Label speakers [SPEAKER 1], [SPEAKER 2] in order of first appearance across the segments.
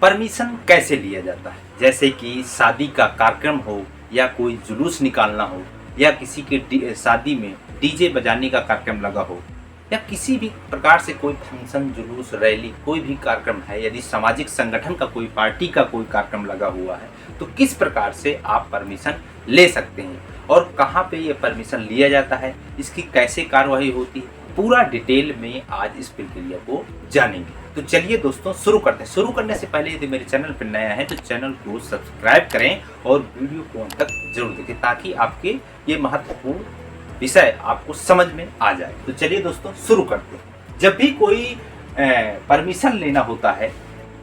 [SPEAKER 1] Permission कैसे लिया जाता है। जैसे कि शादी का कार्यक्रम हो या कोई जुलूस निकालना हो या किसी के शादी में डीजे बजाने का कार्यक्रम लगा हो या किसी भी प्रकार से कोई फंक्शन, जुलूस, रैली, कोई भी कार्यक्रम है, यदि सामाजिक संगठन का कोई, पार्टी का कोई कार्यक्रम लगा हुआ है, तो किस प्रकार से आप परमिशन ले सकते हैं और कहाँ पे ये परमिशन लिया जाता है, इसकी कैसे कार्रवाई होती है, पूरा डिटेल में आज इस प्रक्रिया को जानेंगे। तो चलिए दोस्तों शुरू करते हैं। शुरू करने से पहले यदि मेरे चैनल पर नया है तो चैनल को सब्सक्राइब करें और वीडियो को अंत तक जरूर देखें ताकि आपके ये महत्वपूर्ण विषय आपको समझ में आ जाए। तो चलिए दोस्तों शुरू करते हैं। जब भी कोई परमिशन लेना होता है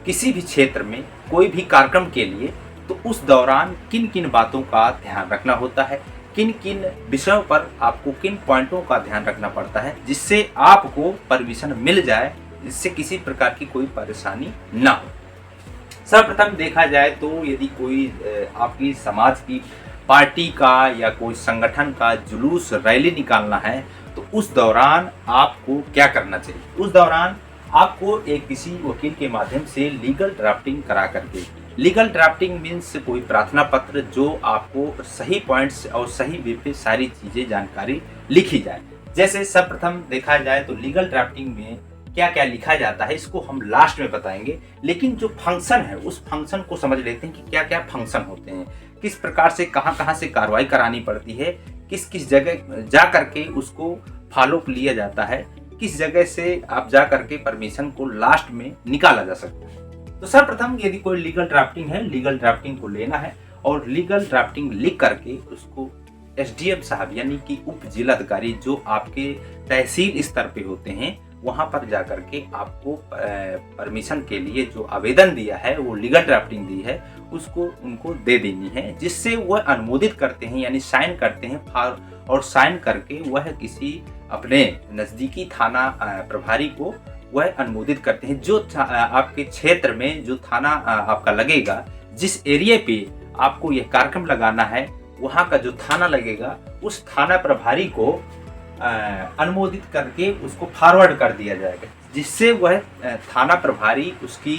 [SPEAKER 1] किसी भी क्षेत्र में कोई भी कार्यक्रम के लिए, तो उस दौरान किन किन बातों का ध्यान रखना होता है, किन किन विषयों पर आपको किन पॉइंटों का ध्यान रखना पड़ता है जिससे आपको परमिशन मिल जाए, जिससे किसी प्रकार की कोई परेशानी ना हो। सर्वप्रथम देखा जाए तो यदि कोई आपकी समाज की पार्टी का या कोई संगठन का जुलूस, रैली निकालना है, तो उस दौरान आपको क्या करना चाहिए। उस दौरान आपको एक किसी वकील के माध्यम से लीगल ड्राफ्टिंग करा करके, लीगल ड्राफ्टिंग मीन्स कोई प्रार्थना पत्र जो आपको सही पॉइंट्स और सही वे पे सारी चीजें जानकारी लिखी जाए। जैसे सर्वप्रथम देखा जाए तो लीगल ड्राफ्टिंग में क्या क्या लिखा जाता है इसको हम लास्ट में बताएंगे, लेकिन जो फंक्शन है उस फंक्शन को समझ लेते हैं कि क्या क्या फंक्शन होते हैं, किस प्रकार से कहाँ से कार्रवाई करानी पड़ती है, किस किस जगह जा करके उसको फॉलो लिया जाता है, किस जगह से आप जा करके परमिशन को लास्ट में निकाला जा सकता है। तो सर्वप्रथम यदि कोई लीगल ड्राफ्टिंग है, लीगल ड्राफ्टिंग को लेना है और लीगल ड्राफ्टिंग लिख करके उसको एसडीएम साहब यानी कि उप जिलाधिकारी जो आपके तहसील स्तर पे होते हैं वहां पर जाकर के आपको परमिशन के लिए जो आवेदन दिया है, वो लीगल ड्राफ्टिंग दी है, उसको उनको दे देनी है, जिससे वह अनुमोदित करते हैं यानी साइन करते हैं और साइन करके वह किसी अपने नज़दीकी थाना प्रभारी को वह अनुमोदित करते हैं। जो आपके क्षेत्र में जो थाना आपका लगेगा, जिस एरिया पे आपको यह कार्यक्रम लगाना है, वहाँ का जो थाना लगेगा उस थाना प्रभारी को अनुमोदित करके उसको फॉरवर्ड कर दिया जाएगा, जिससे वह थाना प्रभारी उसकी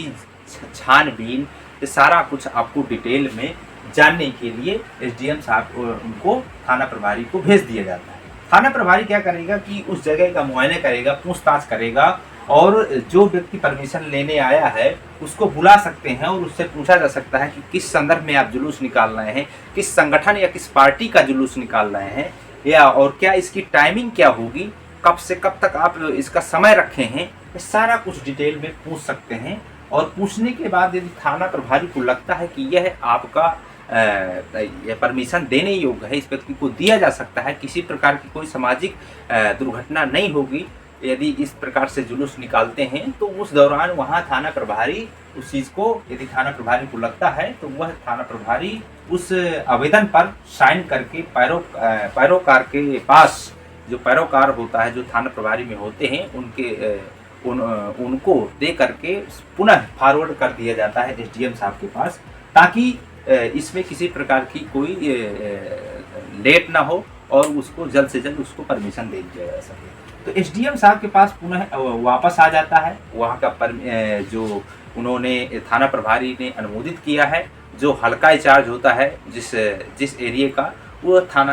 [SPEAKER 1] छानबीन सारा कुछ आपको डिटेल में जानने के लिए एसडीएम साहब उनको थाना प्रभारी को भेज दिया जाता है। थाना प्रभारी क्या करेगा कि उस जगह का मुआयना करेगा, पूछताछ करेगा और जो व्यक्ति परमिशन लेने आया है उसको बुला सकते हैं और उससे पूछा जा सकता है कि किस संदर्भ में आप जुलूस निकाल रहे हैं, किस संगठन या किस पार्टी का जुलूस निकाल रहे हैं, या और क्या इसकी टाइमिंग क्या होगी, कब से कब तक आप इसका समय रखे हैं, ये सारा कुछ डिटेल में पूछ सकते हैं। और पूछने के बाद यदि थाना प्रभारी को लगता है कि यह आपका यह परमिशन देने योग्य है, इस व्यक्ति को दिया जा सकता है, किसी प्रकार की कोई सामाजिक दुर्घटना नहीं होगी यदि इस प्रकार से जुलूस निकालते हैं, तो उस दौरान वहाँ थाना प्रभारी उस चीज़ को, यदि थाना प्रभारी को लगता है तो वह थाना प्रभारी उस आवेदन पर साइन करके पैरोकार के पास, जो पैरोकार होता है जो थाना प्रभारी में होते हैं, उनको दे करके पुनः फॉरवर्ड कर दिया जाता है एसडीएम साहब के पास, ताकि इसमें किसी प्रकार की कोई लेट ना हो और उसको जल्द से जल्द उसको परमिशन दे दिया जा सके। तो एसडीएम साहब के पास पुनः वापस आ जाता है वहाँ का जो उन्होंने थाना प्रभारी ने अनुमोदित किया है, जो हल्का इंचार्ज होता है जिस एरिया का, वो थाना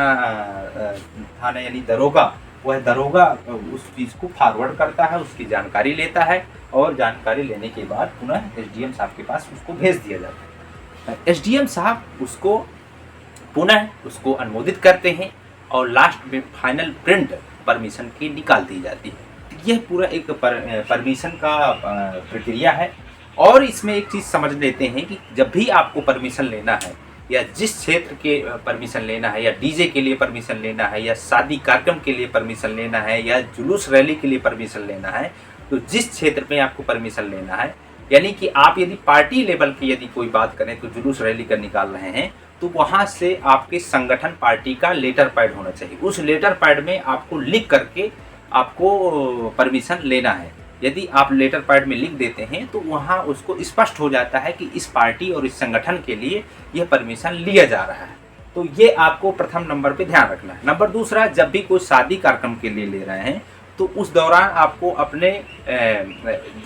[SPEAKER 1] यानी दरोगा, वह दरोगा उस चीज़ को फॉरवर्ड करता है, उसकी जानकारी लेता है और जानकारी लेने के बाद पुनः एसडीएम साहब के पास उसको भेज दिया जाता है। एसडीएम साहब उसको पुनः उसको अनुमोदित करते हैं और लास्ट में फाइनल प्रिंट परमिशन की निकाल दी जाती है। यह पूरा एक परमिशन का प्रक्रिया है। और इसमें एक चीज़ समझ लेते हैं कि जब भी आपको परमिशन लेना है या जिस क्षेत्र के परमिशन लेना है, या डीजे के लिए परमिशन लेना है, या शादी कार्यक्रम के लिए परमिशन लेना है, या जुलूस रैली के लिए परमिशन लेना है, तो जिस क्षेत्र में आपको परमिशन लेना है, यानी कि आप यदि पार्टी लेवल की यदि कोई बात करें तो जुलूस रैली का निकाल रहे हैं, तो वहाँ से आपके संगठन पार्टी का लेटर पैड होना चाहिए। उस लेटर पैड में आपको लिख करके आपको परमिशन लेना है। यदि आप लेटर पैड में लिख देते हैं तो वहाँ उसको स्पष्ट हो जाता है कि इस पार्टी और इस संगठन के लिए यह परमिशन लिया जा रहा है। तो ये आपको प्रथम नंबर पे ध्यान रखना है। नंबर दूसरा, जब भी कोई शादी कार्यक्रम के लिए ले रहे हैं तो उस दौरान आपको अपने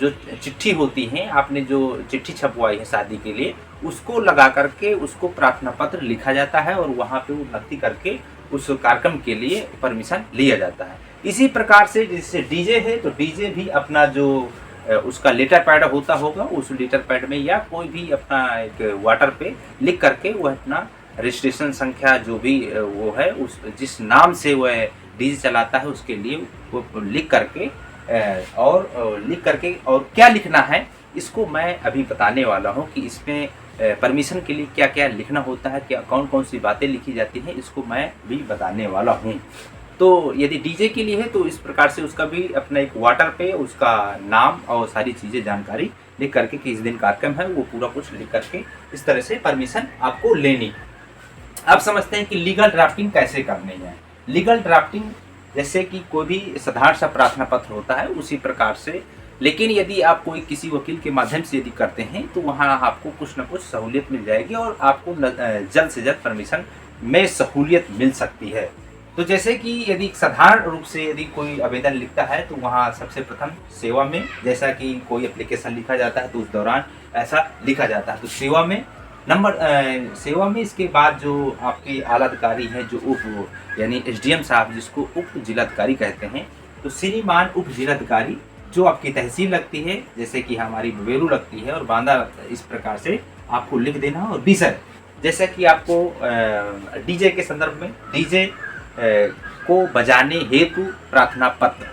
[SPEAKER 1] जो चिट्ठी होती हैं, आपने जो चिट्ठी छपवाई है शादी के लिए, उसको लगा करके उसको प्रार्थना पत्र लिखा जाता है और वहाँ पे वो भर्ती करके उस कार्यक्रम के लिए परमिशन लिया जाता है। इसी प्रकार से जैसे डीजे है, तो डीजे भी अपना जो उसका लेटर पैड होता होगा, उस लेटर पैड में या कोई भी अपना एक वाटर पे लिख करके वह अपना रजिस्ट्रेशन संख्या जो भी वो है, उस जिस नाम से वह डीजे चलाता है उसके लिए वो लिख करके और क्या लिखना है इसको मैं अभी बताने वाला हूँ कि इसमें परमिशन के लिए क्या क्या लिखना होता है, क्या कौन कौन सी बातें लिखी जाती हैं, इसको मैं भी बताने वाला हूँ। तो यदि डीजे के लिए है तो इस प्रकार से उसका भी अपना एक वाटर पे उसका नाम और सारी चीज़ें जानकारी लिख करके कि इस दिन कार्यक्रम है वो पूरा कुछ लिख करके इस तरह से परमिशन आपको लेनी। अब समझते हैं कि लीगल ड्राफ्टिंग कैसे करनी है। लीगल ड्राफ्टिंग जैसे कि कोई भी साधारण सा प्रार्थना पत्र होता है उसी प्रकार से, लेकिन यदि आप कोई किसी वकील के माध्यम से यदि करते हैं तो वहाँ आपको कुछ न कुछ सहूलियत मिल जाएगी और आपको जल्द से जल्द परमिशन में सहूलियत मिल सकती है। तो जैसे कि यदि साधारण रूप से यदि कोई आवेदन लिखता है तो वहाँ सबसे प्रथम सेवा में, जैसा कि कोई एप्लीकेशन लिखा जाता है तो उस दौरान ऐसा लिखा जाता है, तो सेवा में सेवा में इसके बाद जो आपके आला अधिकारी हैं जो उप यानी एसडीएम साहब जिसको उप जिलाधिकारी कहते हैं, तो श्रीमान उप जिलाधिकारी जो आपकी तहसील लगती है, जैसे कि हमारी बबेरू लगती है और बांदा, इस प्रकार से आपको लिख देना। और विषय जैसे कि आपको डीजे के संदर्भ में डीजे को बजाने हेतु प्रार्थना पत्र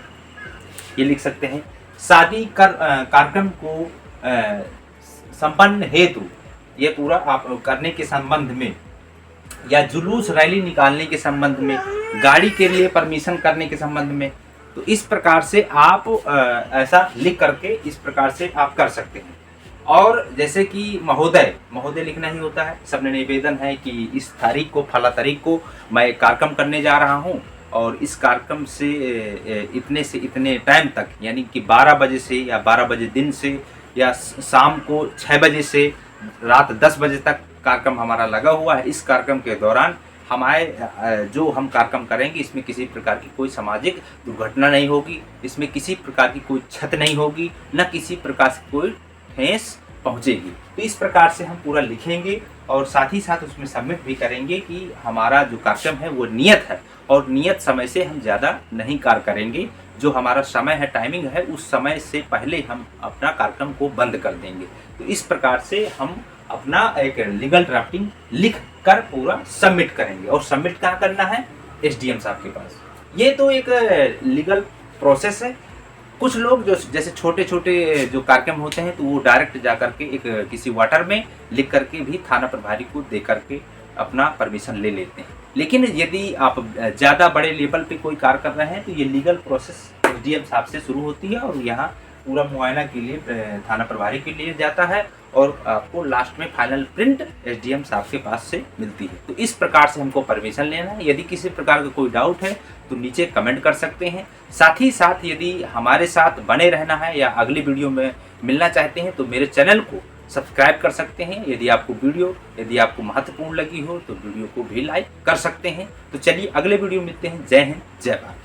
[SPEAKER 1] ये लिख सकते हैं। शादी कार्यक्रम को संपन्न हेतु ये पूरा आप करने के संबंध में, या जुलूस रैली निकालने के संबंध में, गाड़ी के लिए परमिशन करने के संबंध में, तो इस प्रकार से आप ऐसा लिख करके इस प्रकार से आप कर सकते हैं। और जैसे कि महोदय लिखना ही होता है। सबने निवेदन है कि इस तारीख को फला तारीख को मैं कार्यक्रम करने जा रहा हूँ और इस कार्यक्रम से इतने टाइम तक, यानी कि 12 बजे से या 12 बजे दिन से या शाम को 6 बजे से रात 10 बजे तक कार्यक्रम हमारा लगा हुआ है। इस कार्यक्रम के दौरान हमारे जो हम कार्यक्रम करेंगे इसमें किसी प्रकार की कोई सामाजिक दुर्घटना नहीं होगी, इसमें किसी प्रकार की कोई क्षति नहीं होगी, न किसी प्रकार से कोई ठेस पहुंचेगी। तो इस प्रकार से हम पूरा लिखेंगे और साथ ही साथ उसमें सबमिट भी करेंगे कि हमारा जो कार्यक्रम है वो नियत है और नियत समय से हम ज़्यादा नहीं कार्य करेंगे। जो हमारा समय है, टाइमिंग है, उस समय से पहले हम अपना कार्यक्रम को बंद कर देंगे। तो इस प्रकार से हम अपना एक लीगल ड्राफ्टिंग लिख कर पूरा सबमिट करेंगे। और सबमिट कहाँ करना है? एसडीएम साहब के पास। ये तो एक लीगल प्रोसेस है। कुछ लोग जो जैसे छोटे छोटे जो कार्यक्रम होते हैं तो वो डायरेक्ट जा करके एक किसी वाटर में लिख करके भी थाना प्रभारी को दे करके अपना परमिशन ले लेते हैं। लेकिन यदि आप ज़्यादा बड़े लेवल पे कोई कार्य कर रहे हैं तो ये लीगल प्रोसेस एसडीएम साहब से शुरू होती है और यहाँ पूरा मुआयना के लिए थाना प्रभारी के लिए जाता है और आपको लास्ट में फाइनल प्रिंट एसडीएम साहब के पास से मिलती है। तो इस प्रकार से हमको परमिशन लेना है। यदि किसी प्रकार का कोई डाउट है तो नीचे कमेंट कर सकते हैं। साथ ही साथ यदि हमारे साथ बने रहना है या अगली वीडियो में मिलना चाहते हैं तो मेरे चैनल को सब्सक्राइब कर सकते हैं। यदि आपको महत्वपूर्ण लगी हो तो वीडियो को भी लाइक कर सकते हैं। तो चलिए अगले वीडियो मिलते हैं। जय हिंद, जय भारत।